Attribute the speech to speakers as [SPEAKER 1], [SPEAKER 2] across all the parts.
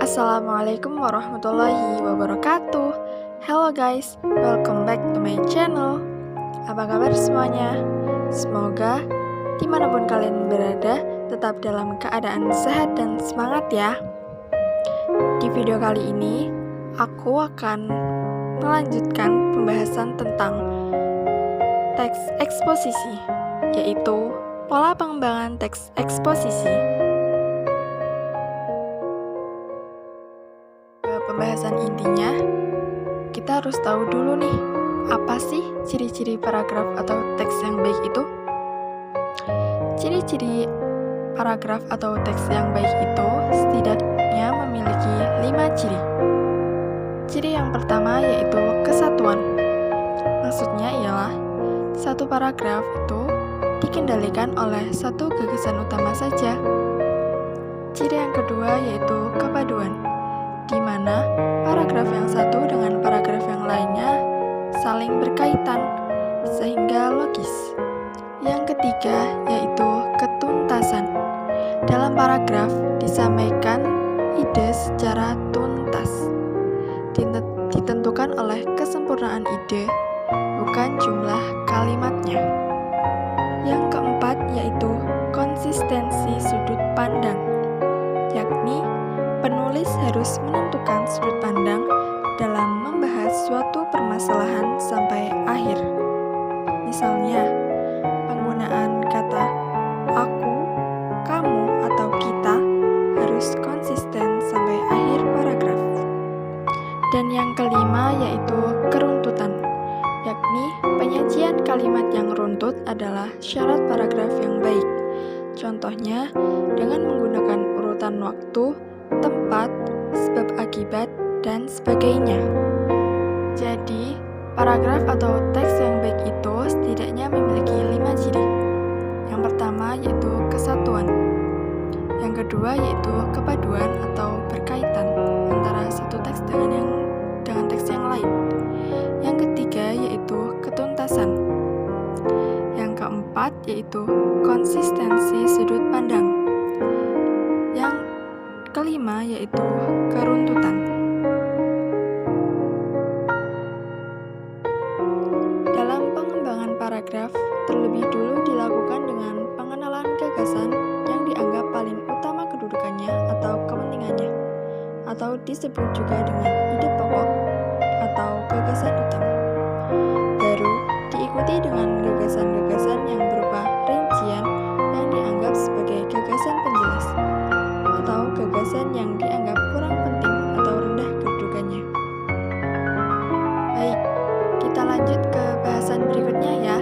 [SPEAKER 1] Assalamualaikum warahmatullahi wabarakatuh. Hello guys, welcome back to my channel. Apa kabar semuanya? Semoga dimanapun kalian berada tetap dalam keadaan sehat dan semangat ya. Di video kali ini aku akan melanjutkan pembahasan tentang teks eksposisi, yaitu pola pengembangan teks eksposisi. Pembahasan intinya, kita harus tahu dulu nih, apa sih ciri-ciri paragraf atau teks yang baik itu? Ciri-ciri paragraf atau teks yang baik itu setidaknya memiliki 5 ciri. Ciri yang pertama yaitu kesatuan. Maksudnya ialah satu paragraf itu dikendalikan oleh satu gagasan utama saja. Ciri yang kedua yaitu kepaduan, di mana paragraf yang satu dengan paragraf yang lainnya saling berkaitan, sehingga logis. Yang ketiga yaitu ketuntasan. Dalam paragraf disampaikan ide secara tuntas, ditentukan oleh kesempurnaan ide, bukan jumlah kalimatnya. Yang keempat yaitu konsistensi sudut pandang, yakni penulis harus menentukan sudut pandang dalam membahas suatu permasalahan sampai akhir. Misalnya, penggunaan kata aku, kamu, atau kita harus konsisten sampai akhir paragraf. Dan yang kelima yaitu keruntutan, yakni penyajian kalimat yang runtut adalah syarat paragraf yang baik. Contohnya, dengan menggunakan urutan waktu, tempat, sebab akibat, dan sebagainya. Jadi, paragraf atau teks yang baik itu setidaknya memiliki 5 ciri. Yang pertama yaitu kesatuan. Yang kedua yaitu kepaduan atau berkaitan antara satu teks dengan teks yang lain. Yang ketiga yaitu ketuntasan. Yang keempat yaitu konsistensi sudut pandang. Yang kelima yaitu keruntutan. Dalam pengembangan paragraf, terlebih dulu dilakukan dengan pengenalan gagasan yang dianggap paling utama kedudukannya atau kepentingannya, atau disebut juga dengan ide pokok atau gagasan utama. Baru diikuti dengan gagasan-gagasan yang berupa rincian yang dianggap sebagai gagasan penjelas, atau gagasan yang dianggap kurang penting atau rendah kedudukannya. Baik, kita lanjut ke bahasan berikutnya ya,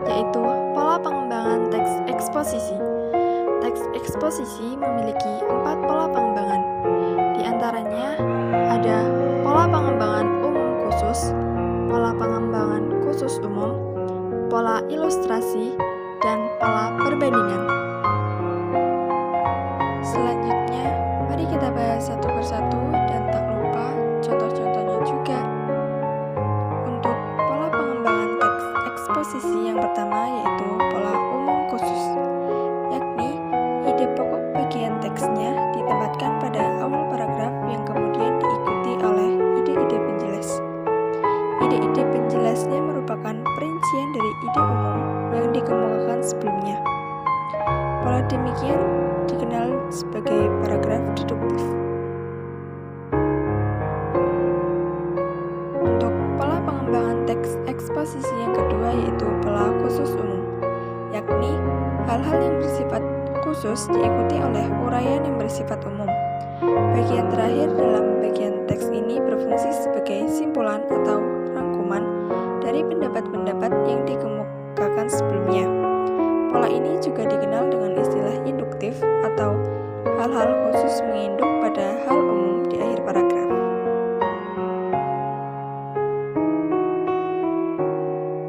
[SPEAKER 1] yaitu pola pengembangan teks eksposisi. Teks eksposisi memiliki 4 pola pengembangan. Di antaranya ada pola pengembangan umum khusus, pola pengembangan khusus umum, pola ilustrasi, dan pola perbandingan. Selanjutnya, mari kita bahas satu persatu dan tak lupa contoh-contohnya juga. Untuk pola pengembangan teks eksposisi yang pertama yaitu pola umum khusus, yakni ide pokok bagian teksnya ditempatkan pada awal paragraf yang kemudian diikuti oleh ide-ide penjelas. Ide-ide penjelasnya merupakan perincian dari ide umum yang dikemukakan sebelumnya. Pola demikian dikenal sebagai paragraf deduktif. Untuk pola pengembangan teks eksposisi yang kedua yaitu pola khusus umum, yakni hal-hal yang bersifat khusus diikuti oleh uraian yang bersifat umum. Bagian terakhir dalam bagian teks ini berfungsi sebagai simpulan atau rangkuman dari pendapat-pendapat yang dikemukakan sebelumnya. Pola ini juga dikenal dengan istilah induktif atau hal-hal khusus menginduk pada hal umum di akhir paragraf.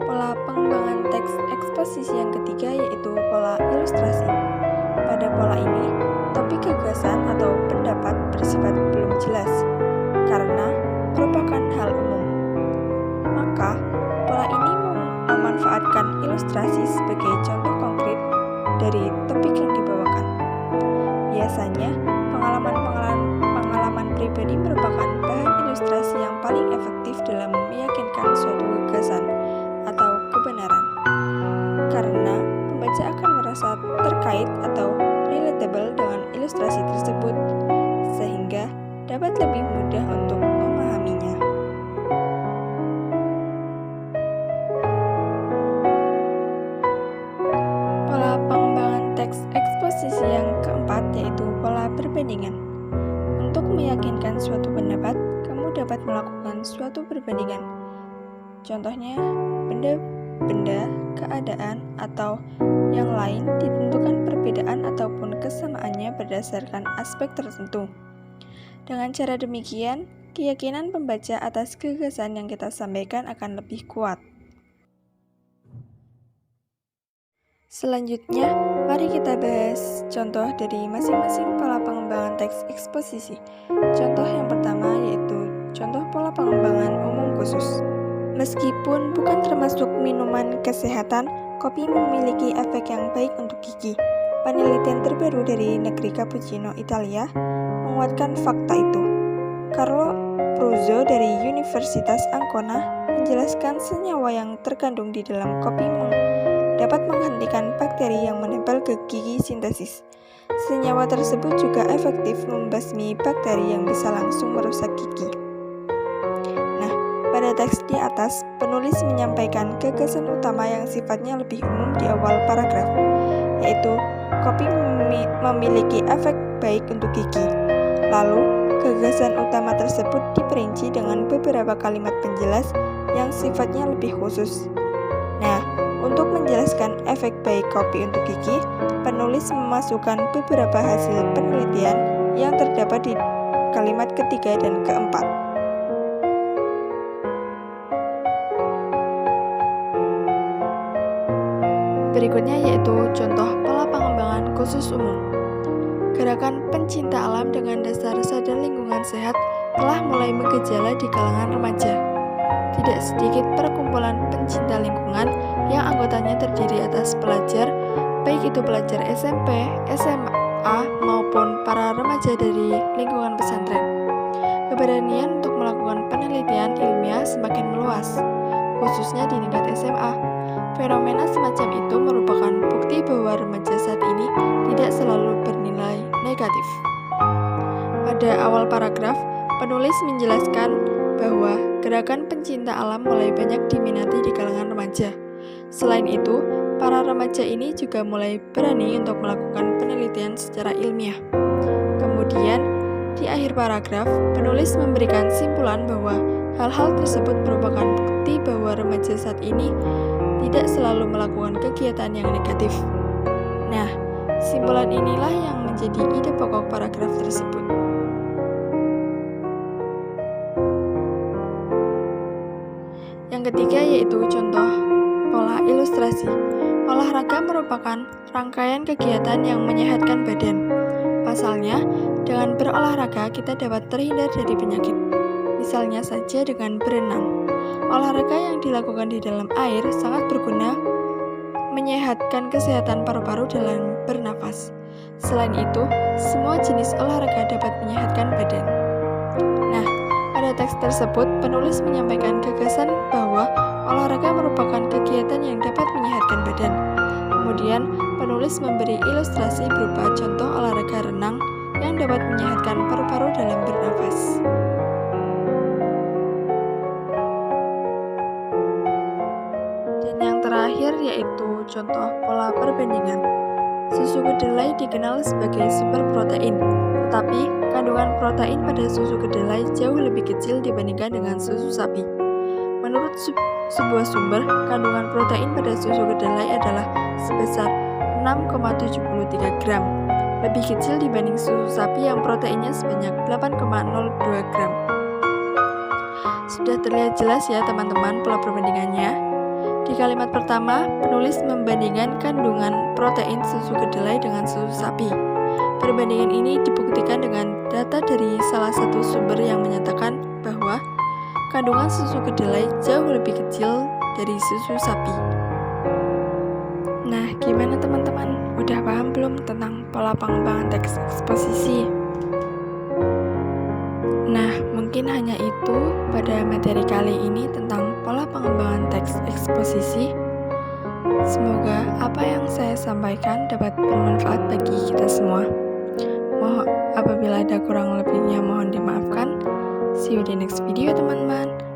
[SPEAKER 1] Pola pengembangan teks eksposisi yang ketiga yaitu pola ilustrasi. Pada pola ini, topik gagasan atau pendapat bersifat belum jelas karena merupakan hal umum. ilustrasi sebagai contoh konkret dari topik yang dibawakan. Biasanya, pengalaman pribadi merupakan bahan ilustrasi yang paling efektif dalam meyakinkan suatu gagasan atau kebenaran. Karena pembaca akan merasa terkait atau relatable dengan ilustrasi tersebut, sehingga dapat lebih mudah untuk memahaminya. Pola pengembangan teks eksposisi yang keempat yaitu pola perbandingan. Untuk meyakinkan suatu pendapat, kamu dapat melakukan suatu perbandingan. Contohnya, benda, keadaan, atau yang lain ditentukan perbedaan ataupun kesamaannya berdasarkan aspek tertentu. Dengan cara demikian, keyakinan pembaca atas gagasan yang kita sampaikan akan lebih kuat. Selanjutnya, mari kita bahas contoh dari masing-masing pola pengembangan teks eksposisi. Contoh yang pertama yaitu contoh pola pengembangan umum khusus. Meskipun bukan termasuk minuman kesehatan, kopi memiliki efek yang baik untuk gigi. Penelitian terbaru dari negeri Cappuccino, Italia, menguatkan fakta itu. Carlo Pruzzo dari Universitas Ancona menjelaskan senyawa yang terkandung di dalam kopi dapat menghentikan bakteri yang menempel ke gigi sintesis. Senyawa tersebut juga efektif membasmi bakteri yang bisa langsung merusak gigi. Nah, pada teks di atas, penulis menyampaikan gagasan utama yang sifatnya lebih umum di awal paragraf, yaitu kopi memiliki efek baik untuk gigi. Lalu, gagasan utama tersebut diperinci dengan beberapa kalimat penjelas yang sifatnya lebih khusus. Nah, untuk menjelaskan efek baik kopi untuk gigi, penulis memasukkan beberapa hasil penelitian yang terdapat di kalimat ketiga dan keempat. Berikutnya yaitu contoh pola pengembangan khusus umum. Gerakan pencinta alam dengan dasar sadar lingkungan sehat telah mulai menggejala di kalangan remaja. Tidak sedikit perkumpulan pencinta lingkungan yang anggotanya terdiri atas pelajar, baik itu pelajar SMP, SMA, maupun para remaja dari lingkungan pesantren. Keberanian untuk melakukan penelitian ilmiah semakin meluas, khususnya di tingkat SMA. Fenomena semacam itu merupakan bukti bahwa remaja saat ini tidak selalu bernilai negatif. Pada awal paragraf, penulis menjelaskan bahwa gerakan pencinta alam mulai banyak diminati di kalangan remaja. Selain itu, para remaja ini juga mulai berani untuk melakukan penelitian secara ilmiah. Kemudian, di akhir paragraf, penulis memberikan simpulan bahwa hal-hal tersebut merupakan bukti bahwa remaja saat ini tidak selalu melakukan kegiatan yang negatif. Nah, simpulan inilah yang menjadi ide pokok paragraf tersebut. Yang ketiga yaitu contoh pola ilustrasi. Olahraga merupakan rangkaian kegiatan yang menyehatkan badan. Pasalnya, dengan berolahraga kita dapat terhindar dari penyakit. Misalnya saja dengan berenang. Olahraga yang dilakukan di dalam air sangat berguna menyehatkan kesehatan paru-paru dalam bernafas. Selain itu, semua jenis olahraga dapat menyehatkan badan. Nah, pada teks tersebut, penulis menyampaikan gagasan bahwa olahraga merupakan kegiatan yang dapat menyehatkan badan. Kemudian, penulis memberi ilustrasi berupa contoh olahraga renang yang dapat menyehatkan paru-paru dalam bernafas. Dan yang terakhir yaitu contoh pola perbandingan. Susu kedelai dikenal sebagai sumber protein, tetapi kandungan protein pada susu kedelai jauh lebih kecil dibandingkan dengan susu sapi. Menurut sebuah sumber, kandungan protein pada susu kedelai adalah sebesar 6,73 gram, lebih kecil dibanding susu sapi yang proteinnya sebanyak 8,02 gram. Sudah terlihat jelas ya teman-teman pola perbandingannya. Di kalimat pertama, penulis membandingkan kandungan protein susu kedelai dengan susu sapi. Perbandingan ini dibuktikan dengan data dari salah satu sumber yang menyatakan bahwa kandungan susu kedelai jauh lebih kecil dari susu sapi. Gimana teman-teman? Udah paham belum tentang pola pengembangan teks eksposisi? Nah, mungkin hanya itu pada materi kali ini tentang pola pengembangan teks eksposisi. Semoga apa yang saya sampaikan dapat bermanfaat bagi kita semua. Mohon apabila ada kurang lebihnya mohon dimaafkan. See you di next video teman-teman.